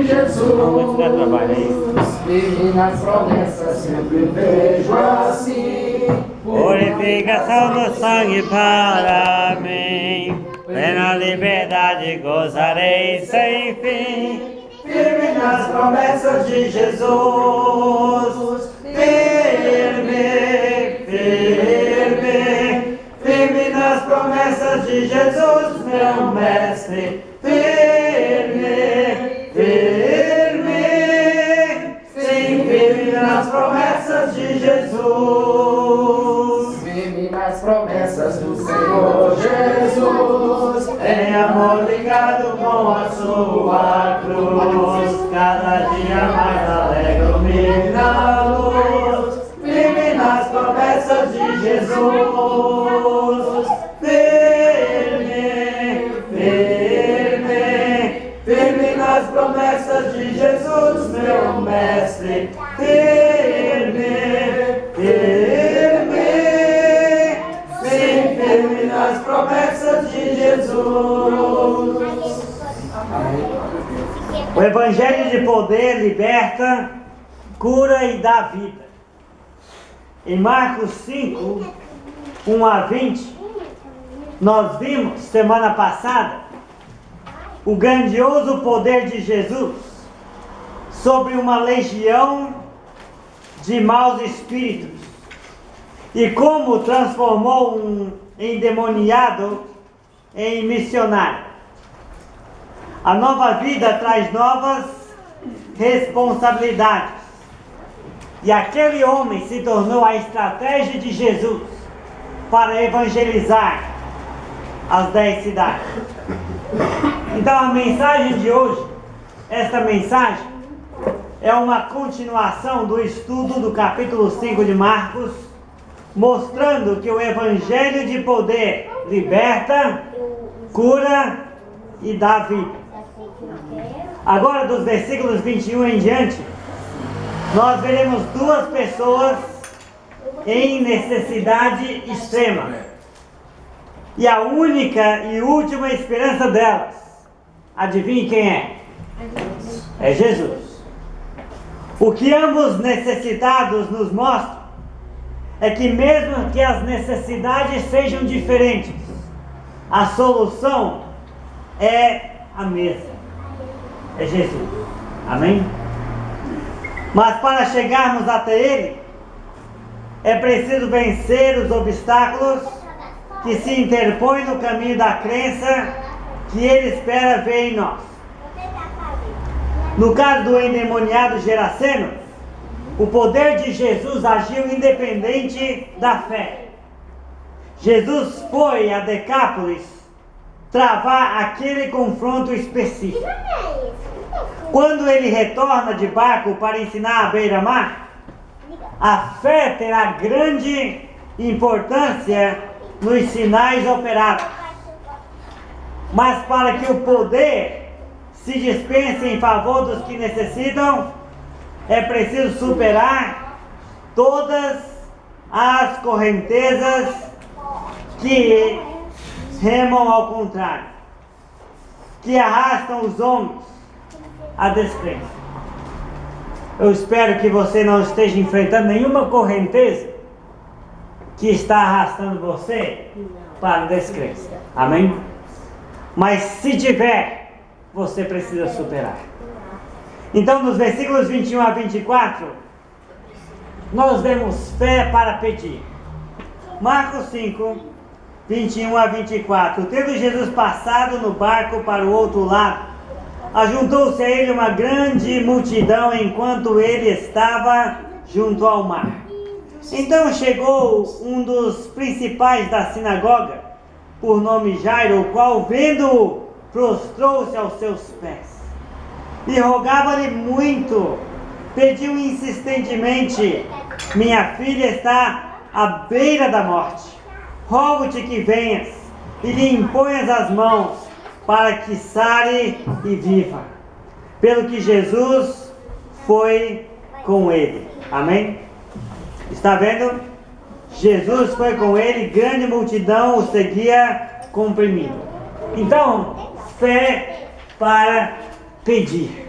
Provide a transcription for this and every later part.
Jesus, vive nas promessas, sempre vejo assim. Purificação do sangue para mim, plena liberdade gozarei sem fim. Firme nas promessas de Jesus, firme nas promessas de Jesus, meu mestre. Firme nas promessas de Jesus. Firme nas promessas do Senhor Jesus. Em amor ligado com a sua cruz, cada dia mais alegro-me na luz. Firme nas promessas de Jesus. Firme nas promessas de Jesus, meu mestre. Firme nas promessas de Jesus. O Evangelho de poder liberta, cura e dá vida. Em Marcos 5, 1 a 20, nós vimos semana passada o grandioso poder de Jesus sobre uma legião de maus espíritos e como transformou um endemoniado em missionário. A nova vida traz novas responsabilidades e aquele homem se tornou a estratégia de Jesus para evangelizar as 10 cidades. Então a mensagem de hoje, esta mensagem, é uma continuação do estudo do capítulo 5 de Marcos, mostrando que o Evangelho de poder liberta, cura e dá vida. Agora, dos versículos 21 em diante, nós veremos duas pessoas em necessidade extrema. E a única e última esperança delas, adivinhe quem é? É Jesus. O que ambos necessitados nos mostram é que mesmo que as necessidades sejam diferentes, a solução é a mesma. É Jesus. Amém? Mas para chegarmos até Ele, é preciso vencer os obstáculos que se interpõem no caminho da crença que Ele espera ver em nós. No caso do endemoniado Geraseno, o poder de Jesus agiu independente da fé. Jesus foi a Decápolis travar aquele confronto específico. Quando ele retorna de barco para ensinar à beira-mar, a fé terá grande importância nos sinais operados. Mas para que o poder se dispense em favor dos que necessitam, é preciso superar todas as correntezas que remam ao contrário, que arrastam os homens à descrença. Eu espero que você não esteja enfrentando nenhuma correnteza que está arrastando você para a descrença. Amém? Mas se tiver, você precisa superar. Então, nos versículos 21 a 24, nós vemos fé para pedir. Marcos 5, 21 a 24. Tendo Jesus passado no barco para o outro lado, ajuntou-se a ele uma grande multidão enquanto ele estava junto ao mar. Então chegou um dos principais da sinagoga, por nome Jairo, o qual, vendo-o, prostrou-se aos seus pés e rogava-lhe muito. Pediu insistentemente: minha filha está à beira da morte. Rogo-te que venhas e lhe imponhas as mãos para que sare e viva. Pelo que Jesus foi com ele. Amém? Está vendo? Jesus foi com ele, grande multidão o seguia comprimindo. Então, fé para pedir.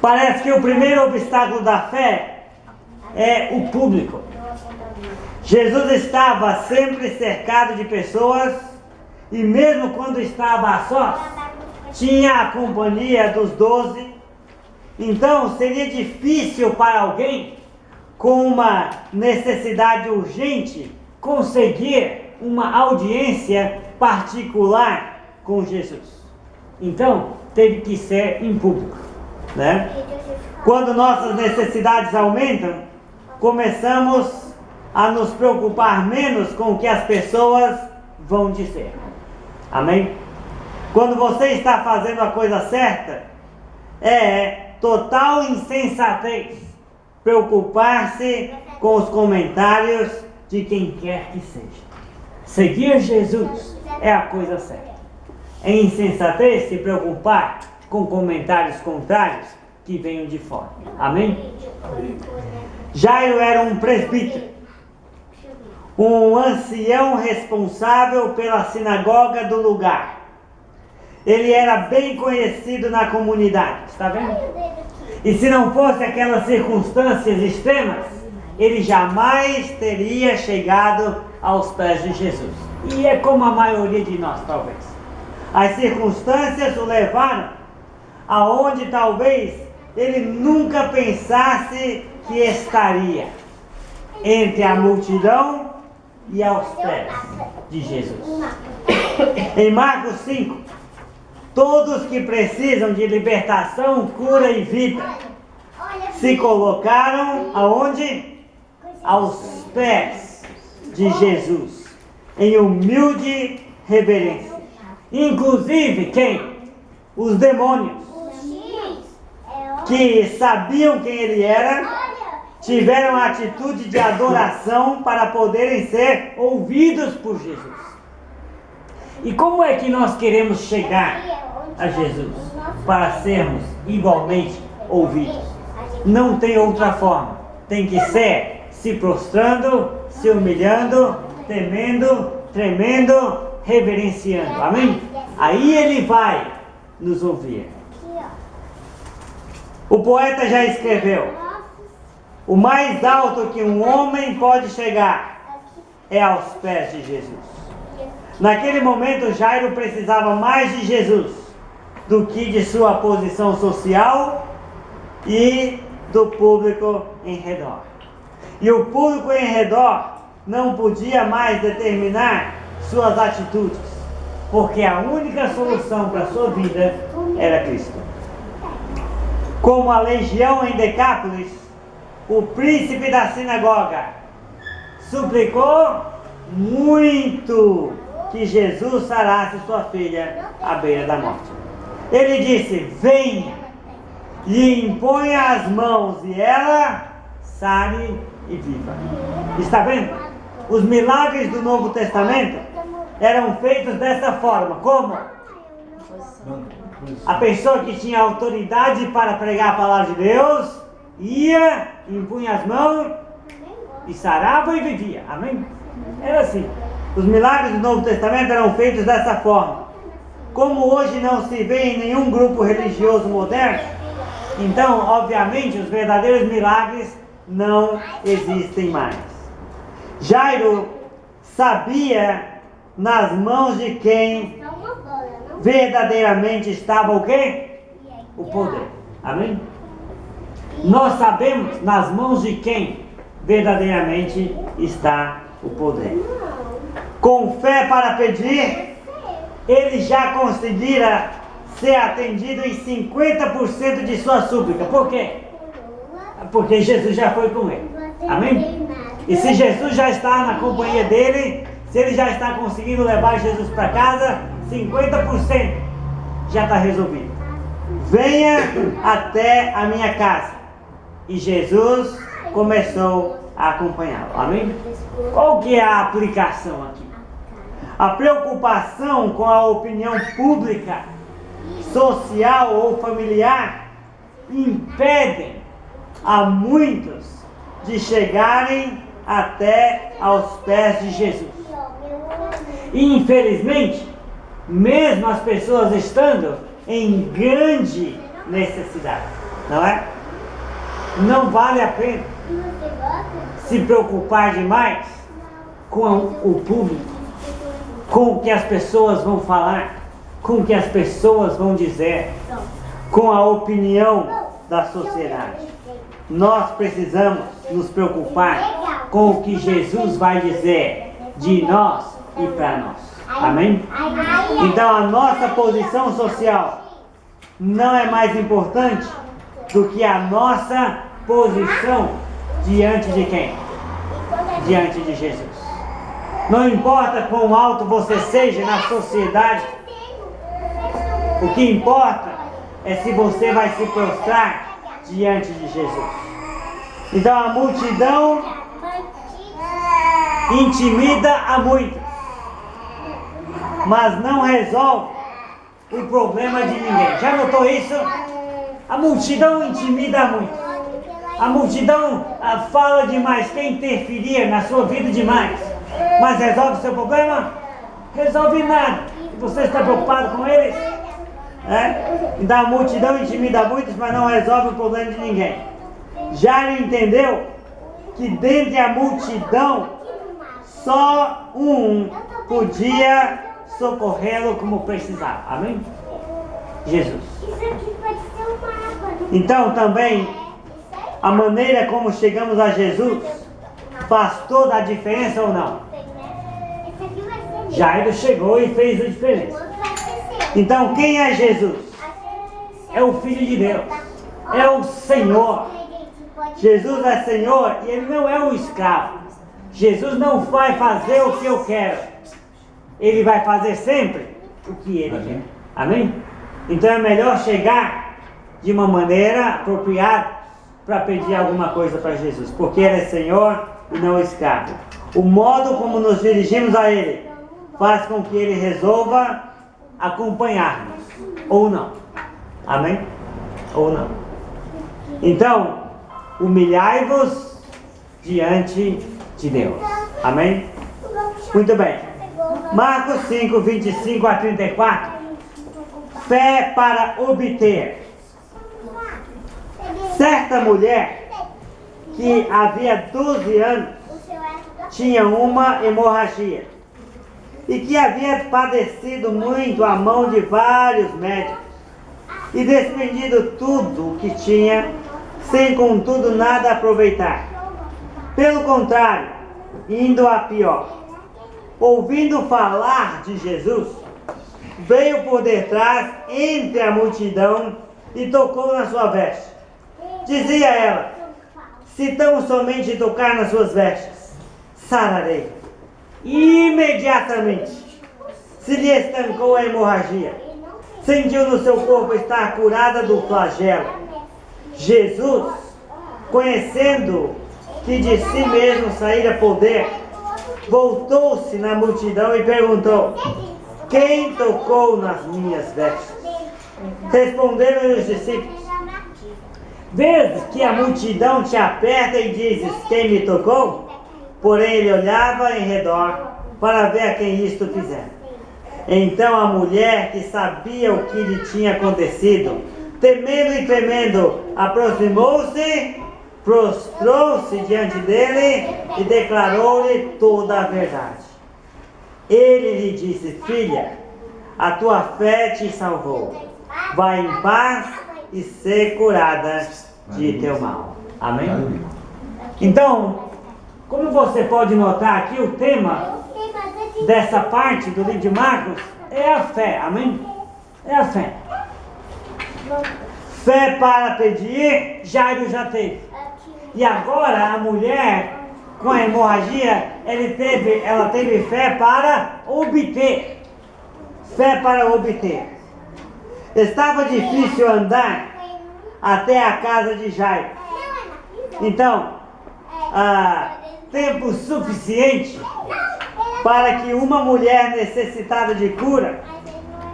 Parece que o primeiro obstáculo da fé é o público. Jesus estava sempre cercado de pessoas e mesmo quando estava a sós, tinha a companhia dos 12. Então seria difícil para alguém com uma necessidade urgente conseguir uma audiência particular com Jesus. Então teve que ser em público, né? Quando nossas necessidades aumentam, começamos a nos preocupar menos com o que as pessoas vão dizer. Amém? Quando você está fazendo a coisa certa, é total insensatez preocupar-se com os comentários de quem quer que seja. Seguir Jesus é a coisa certa. É insensatez se preocupar com comentários contrários que venham de fora. Amém? Jairo era um presbítero, um ancião responsável pela sinagoga do lugar. Ele era bem conhecido na comunidade, está vendo? E se não fosse aquelas circunstâncias extremas, ele jamais teria chegado aos pés de Jesus. E é como a maioria de nós, talvez. As circunstâncias o levaram aonde talvez ele nunca pensasse que estaria, entre a multidão e aos pés de Jesus. Em Marcos 5, todos que precisam de libertação, cura e vida se colocaram aonde? Aos pés de Jesus, em humilde reverência. Inclusive quem? Os demônios, que sabiam quem ele era, tiveram a atitude de adoração para poderem ser ouvidos por Jesus. E como é que nós queremos chegar a Jesus para sermos igualmente ouvidos? Não tem outra forma. Tem que ser se prostrando, se humilhando, temendo, tremendo, reverenciando. Amém? Aí ele vai nos ouvir. O poeta já escreveu: o mais alto que um homem pode chegar é aos pés de Jesus. Naquele momento, Jairo precisava mais de Jesus do que de sua posição social e do público em redor. E o público em redor não podia mais determinar suas atitudes, porque a única solução para a sua vida era Cristo. Como a legião em Decápolis, o príncipe da sinagoga suplicou muito que Jesus sarasse sua filha à beira da morte. Ele disse: venha, lhe imponha as mãos e ela sare e viva. Está vendo? Os milagres do Novo Testamento eram feitos dessa forma. Como? A pessoa que tinha autoridade para pregar a palavra de Deus ia, impunha as mãos e sarava e vivia. Amém? Era assim. Os milagres do Novo Testamento eram feitos dessa forma. Como hoje não se vê em nenhum grupo religioso moderno, então, obviamente, os verdadeiros milagres não existem mais. Jairo sabia nas mãos de quem verdadeiramente estava o quê? O poder. Amém? Nós sabemos nas mãos de quem verdadeiramente está o poder. Com fé para pedir, ele já conseguira ser atendido em 50% de sua súplica. Por quê? Porque Jesus já foi com ele. Amém? E se Jesus já está na companhia dele, se ele já está conseguindo levar Jesus para casa, 50% já está resolvido. Venha até a minha casa. E Jesus começou a acompanhá-lo. Amém? Qual que é a aplicação aqui? A preocupação com a opinião pública, social ou familiar impedem a muitos de chegarem até aos pés de Jesus. E infelizmente, mesmo as pessoas estando em grande necessidade, não é? Não vale a pena se preocupar demais com o público, com o que as pessoas vão falar, com o que as pessoas vão dizer, com a opinião da sociedade. Nós precisamos nos preocupar com o que Jesus vai dizer de nós e para nós. Amém? Então a nossa posição social não é mais importante do que a nossa posição diante de quem? Diante de Jesus. Não importa quão alto você seja na sociedade, o que importa é se você vai se prostrar diante de Jesus. Então a multidão intimida a muitos, mas não resolve o problema de ninguém. Já notou isso? A multidão intimida a muitos. A multidão fala demais, quer interferir na sua vida demais. Mas resolve o seu problema? Resolve nada. Você está preocupado com eles? Então a multidão intimida muitos, mas não resolve o problema de ninguém. Jairo entendeu que dentre a multidão, só um podia socorrê-lo como precisava. Amém? Jesus. Então também, a maneira como chegamos a Jesus faz toda a diferença ou não? Jairo chegou e fez a diferença. Então quem é Jesus? É o Filho de Deus. É o Senhor. Jesus é Senhor e Ele não é um escravo. Jesus não vai fazer o que eu quero. Ele vai fazer sempre o que Ele quer. Amém? Então é melhor chegar de uma maneira apropriada para pedir alguma coisa para Jesus. Porque Ele é Senhor e não escravo. O modo como nos dirigimos a Ele faz com que Ele resolva acompanhar-nos. Ou não. Amém? Ou não. Então, humilhai-vos diante de Deus. Amém? Muito bem. Marcos 5, 25 a 34. Fé para obter. Certa mulher que havia 12 anos tinha uma hemorragia e que havia padecido muito à mão de vários médicos e despendido tudo o que tinha, sem contudo nada aproveitar. Pelo contrário, indo a pior. Ouvindo falar de Jesus, veio por detrás entre a multidão e tocou na sua veste. Dizia ela: se tão somente tocar nas suas vestes, sararei. Imediatamente se lhe estancou a hemorragia. Sentiu no seu corpo estar curada do flagelo. Jesus, conhecendo que de si mesmo saíra poder, voltou-se na multidão e perguntou: quem tocou nas minhas vestes? Responderam-lhe os discípulos: vês que a multidão te aperta e dizes: quem me tocou? Porém ele olhava em redor para ver a quem isto fizera. Então a mulher, que sabia o que lhe tinha acontecido, temendo e tremendo, aproximou-se, prostrou-se diante dele e declarou-lhe toda a verdade. Ele lhe disse: filha, a tua fé te salvou. Vai em paz e ser curada de teu mal. Amém? Então, como você pode notar aqui, o tema dessa parte do livro de Marcos é a fé. Amém? É a fé. Fé para pedir, Jairo já teve. E agora a mulher com a hemorragia, ela teve fé para obter. Fé para obter. Estava difícil andar até a casa de Jairo. Então, tempo suficiente para que uma mulher necessitada de cura,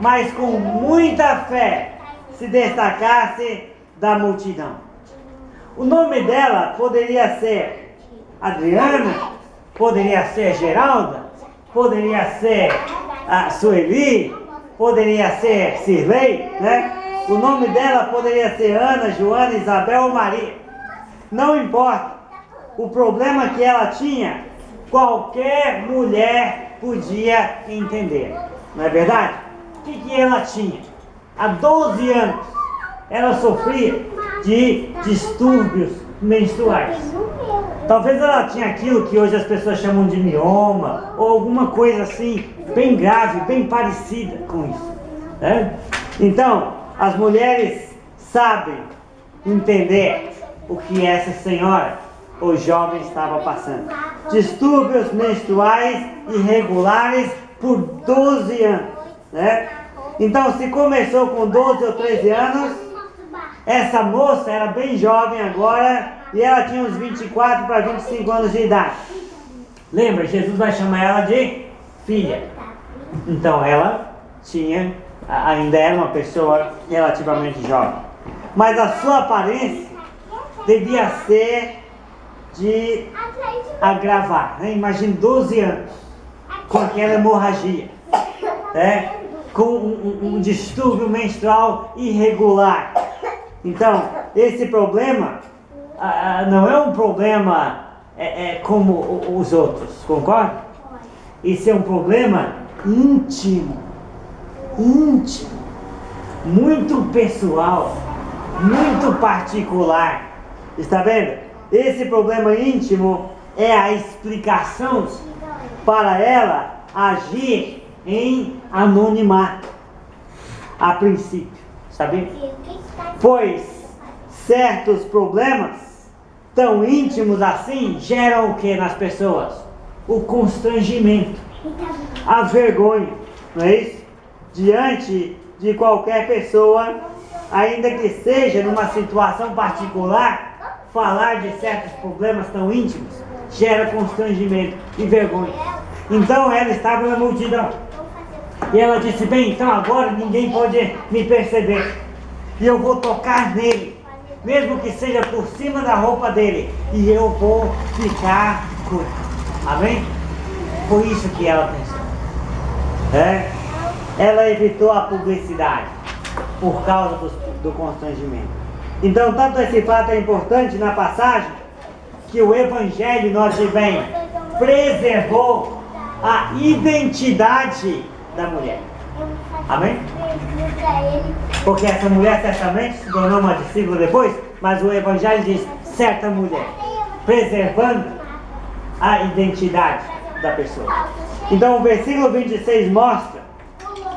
mas com muita fé, se destacasse da multidão. O nome dela poderia ser Adriana, poderia ser Geralda, poderia ser Sueli, poderia ser Sirlei, né? O nome dela poderia ser Ana, Joana, Isabel ou Maria. Não importa. O problema que ela tinha, qualquer mulher podia entender. Não é verdade? O que ela tinha? Há 12 anos, ela sofria de distúrbios menstruais. Talvez ela tinha aquilo que hoje as pessoas chamam de mioma, ou alguma coisa assim, bem grave, bem parecida com isso, né? Então, as mulheres sabem entender o que essa senhora ou jovem estava passando. Distúrbios menstruais irregulares por 12 anos, né? Então, se começou com 12 ou 13 anos, essa moça era bem jovem agora e ela tinha uns 24 para 25 anos de idade. Lembra, Jesus vai chamar ela de filha. Então ela ainda era uma pessoa relativamente jovem. Mas a sua aparência devia ser de agravar, né? Imagine 12 anos com aquela hemorragia, né? Com um distúrbio menstrual irregular. Então, esse problema não é um problema como os outros, concorda? Isso é um problema íntimo, muito pessoal, muito particular. Está vendo? Esse problema íntimo é a explicação para ela agir em anonimato, a princípio, sabe? Pois certos problemas tão íntimos assim geram o que nas pessoas? O constrangimento, a vergonha, não é isso? Diante de qualquer pessoa, ainda que seja numa situação particular, falar de certos problemas tão íntimos gera constrangimento e vergonha. Então ela estava na multidão e ela disse: bem, então agora ninguém pode me perceber e eu vou tocar nele, mesmo que seja por cima da roupa dele, e eu vou ficar curado. Amém? Foi isso que ela pensou. Ela evitou a publicidade por causa do constrangimento. Então, tanto esse fato é importante na passagem, que o Evangelho, note bem, preservou a identidade da mulher. Amém? Porque essa mulher certamente se tornou uma discípula depois, mas o Evangelho diz certa mulher, preservando a identidade da pessoa. Então o versículo 26 mostra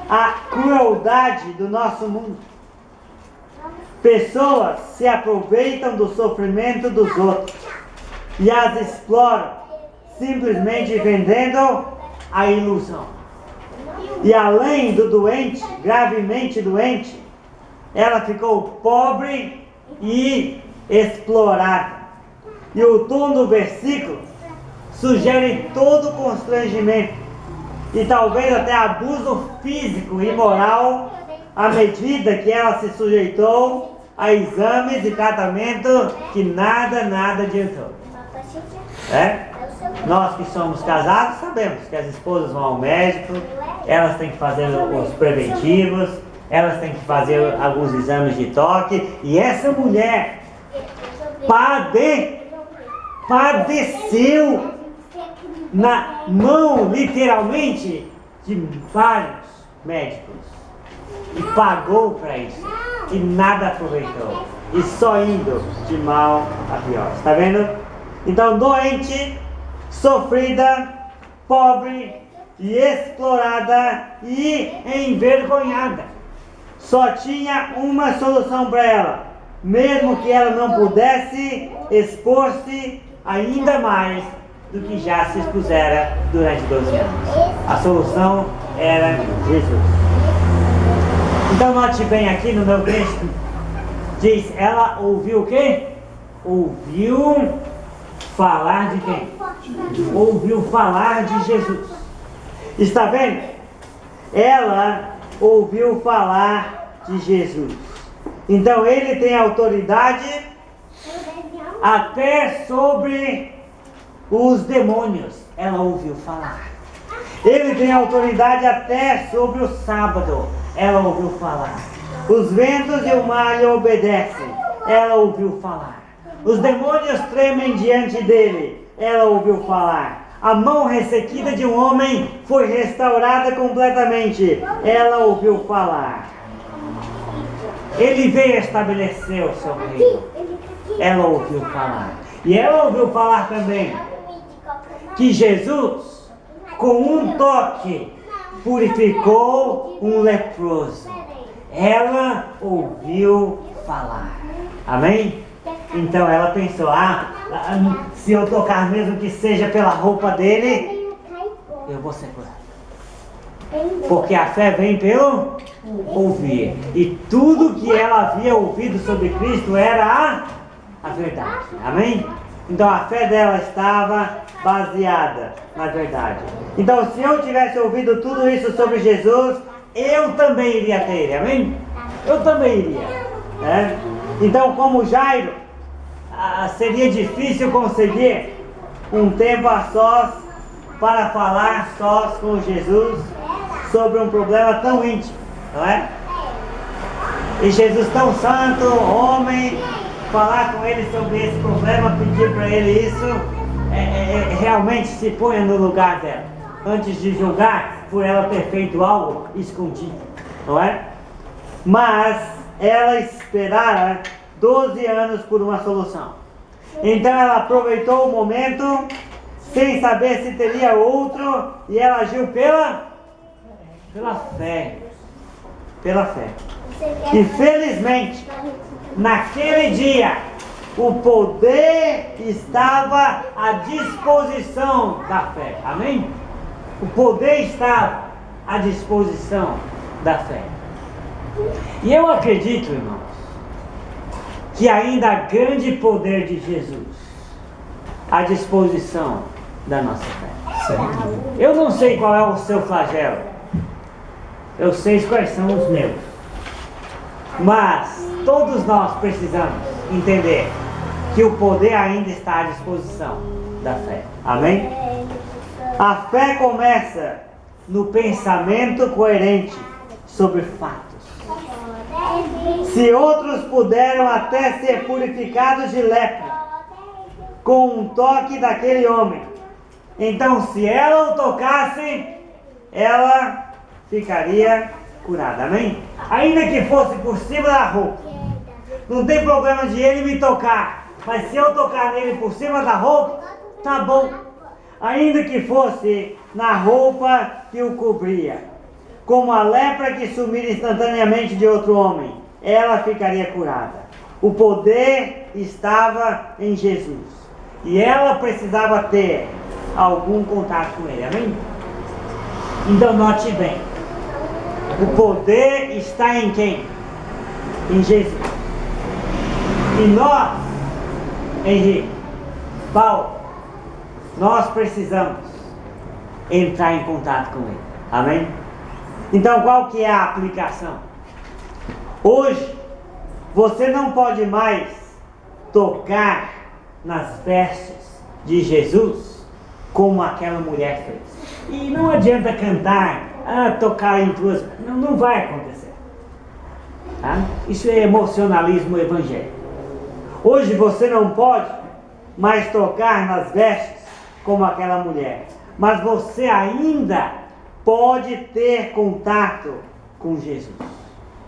a crueldade do nosso mundo. Pessoas se aproveitam do sofrimento dos outros e as exploram, simplesmente vendendo a ilusão. E além do doente, gravemente doente, ela ficou pobre e explorada. E o tom do versículo sugere todo constrangimento e talvez até abuso físico e moral à medida que ela se sujeitou a exames e tratamento que nada adiantou. Nós que somos casados sabemos que as esposas vão ao médico, elas têm que fazer os preventivos, elas têm que fazer alguns exames de toque, e essa mulher padeceu na mão, literalmente, de vários médicos e pagou para isso e nada aproveitou, e só indo de mal a pior. Está vendo? Então, doente, sofrida, pobre e explorada e envergonhada. Só tinha uma solução para ela, mesmo que ela não pudesse expor-se ainda mais do que já se expusera durante 12 anos. A solução era Jesus. Então note bem aqui no meu texto, diz, ela ouviu o quê? Ouviu falar de quem? Ouviu falar de Jesus. Está vendo? Ela ouviu falar de Jesus. Então ele tem autoridade até sobre os demônios. Ela ouviu falar. Ele tem autoridade até sobre o sábado. Ela ouviu falar. Os ventos e o mar lhe obedecem. Ela ouviu falar. Os demônios tremem diante dele. Ela ouviu falar. A mão ressequida de um homem foi restaurada completamente. Ela ouviu falar. Ele veio estabelecer o seu reino. Ela ouviu falar. E ela ouviu falar também que Jesus, com um toque, purificou um leproso. Ela ouviu falar. Amém? Então ela pensou, se eu tocar mesmo que seja pela roupa dele, eu vou ser curado. Porque a fé vem pelo ouvir. E tudo que ela havia ouvido sobre Cristo era a verdade. Amém? Então a fé dela estava baseada na verdade. Então se eu tivesse ouvido tudo isso sobre Jesus, eu também iria ter ele. Amém? Eu também iria. Né? Então, como Jairo, seria difícil conseguir um tempo a sós para falar sós com Jesus sobre um problema tão íntimo, não é? E Jesus tão santo, homem, falar com ele sobre esse problema, pedir para ele isso, realmente se ponha no lugar dela, antes de julgar por ela ter feito algo escondido, não é? Mas ela esperara 12 anos por uma solução. Então ela aproveitou o momento, sem saber se teria outro, e ela agiu pela fé. Pela fé. E felizmente, naquele dia, o poder estava à disposição da fé. Amém? O poder estava à disposição da fé. E eu acredito, irmãos, que ainda há grande poder de Jesus à disposição da nossa fé. Eu não sei qual é o seu flagelo. Eu sei quais são os meus. Mas todos nós precisamos entender que o poder ainda está à disposição da fé. Amém? A fé começa no pensamento coerente sobre fatos. Se outros puderam até ser purificados de lepra com um toque daquele homem, então se ela o tocasse, ela ficaria curada. Amém? Ainda que fosse por cima da roupa, não tem problema de ele me tocar, mas se eu tocar nele por cima da roupa, tá bom. Ainda que fosse na roupa que o cobria, como a lepra que sumira instantaneamente de outro homem, ela ficaria curada. O poder estava em Jesus e ela precisava ter algum contato com ele. Amém? Então note bem, o poder está em quem? Em Jesus. E nós, Henrique, Paulo, nós precisamos entrar em contato com ele. Amém? Então qual que é a aplicação? Hoje, você não pode mais tocar nas vestes de Jesus como aquela mulher fez. E não adianta cantar, tocar em tuas... Não vai acontecer. Tá? Isso é emocionalismo evangélico. Hoje você não pode mais tocar nas vestes como aquela mulher. Mas você ainda pode ter contato com Jesus.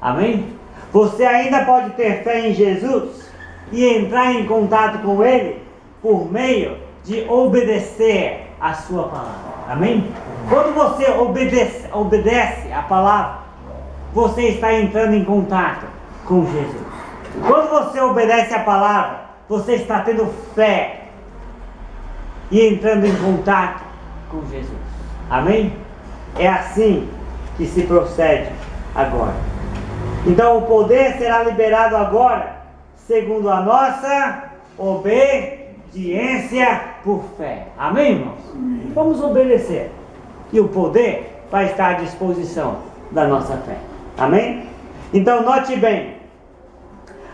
Amém? Você ainda pode ter fé em Jesus e entrar em contato com Ele por meio de obedecer a sua palavra. Amém? Quando você obedece a palavra, você está entrando em contato com Jesus. Quando você obedece a palavra, você está tendo fé e entrando em contato com Jesus. Amém? É assim que se procede agora. Então o poder será liberado agora, segundo a nossa obediência por fé. Amém, irmãos? Vamos obedecer. E o poder vai estar à disposição da nossa fé. Amém? Então note bem,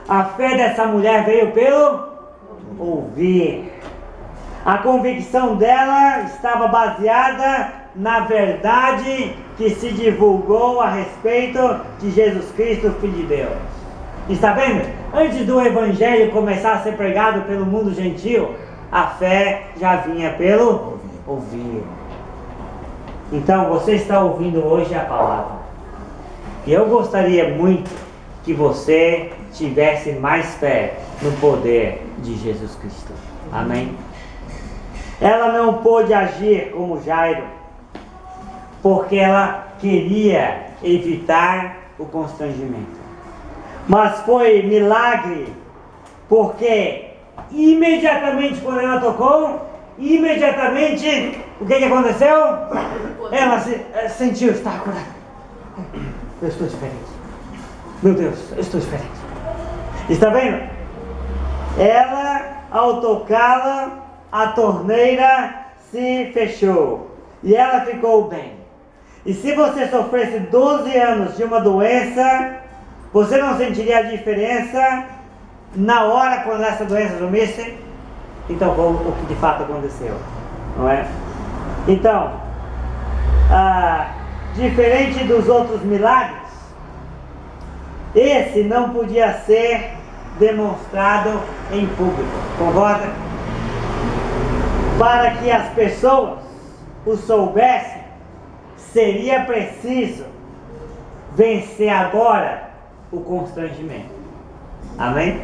a fé dessa mulher veio pelo ouvir. A convicção dela estava baseada na verdade que se divulgou a respeito de Jesus Cristo, Filho de Deus. Está vendo? Antes do Evangelho começar a ser pregado pelo mundo gentil, a fé já vinha pelo ouvir. Então você está ouvindo hoje a palavra. E eu gostaria muito que você tivesse mais fé no poder de Jesus Cristo. Amém? Ela não pôde agir como Jairo, porque ela queria evitar o constrangimento. Mas foi milagre, porque imediatamente quando ela tocou, imediatamente, o que aconteceu? Ela sentiu estar curada. Eu estou diferente. Meu Deus, eu estou diferente. Está vendo? Ela, ao tocá-la, a torneira se fechou e ela ficou bem. E se você sofresse 12 anos de uma doença, você não sentiria a diferença na hora quando essa doença sumisse? Então, o que de fato aconteceu, não é? Então, diferente dos outros milagres, esse não podia ser demonstrado em público, concorda? Para que as pessoas o soubessem, seria preciso vencer agora o constrangimento. Amém?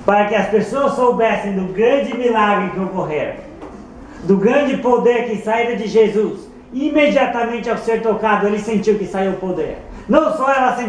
Para que as pessoas soubessem do grande milagre que ocorreu, do grande poder que saíra de Jesus, imediatamente ao ser tocado, ele sentiu que saiu o poder. Não só ela sentiu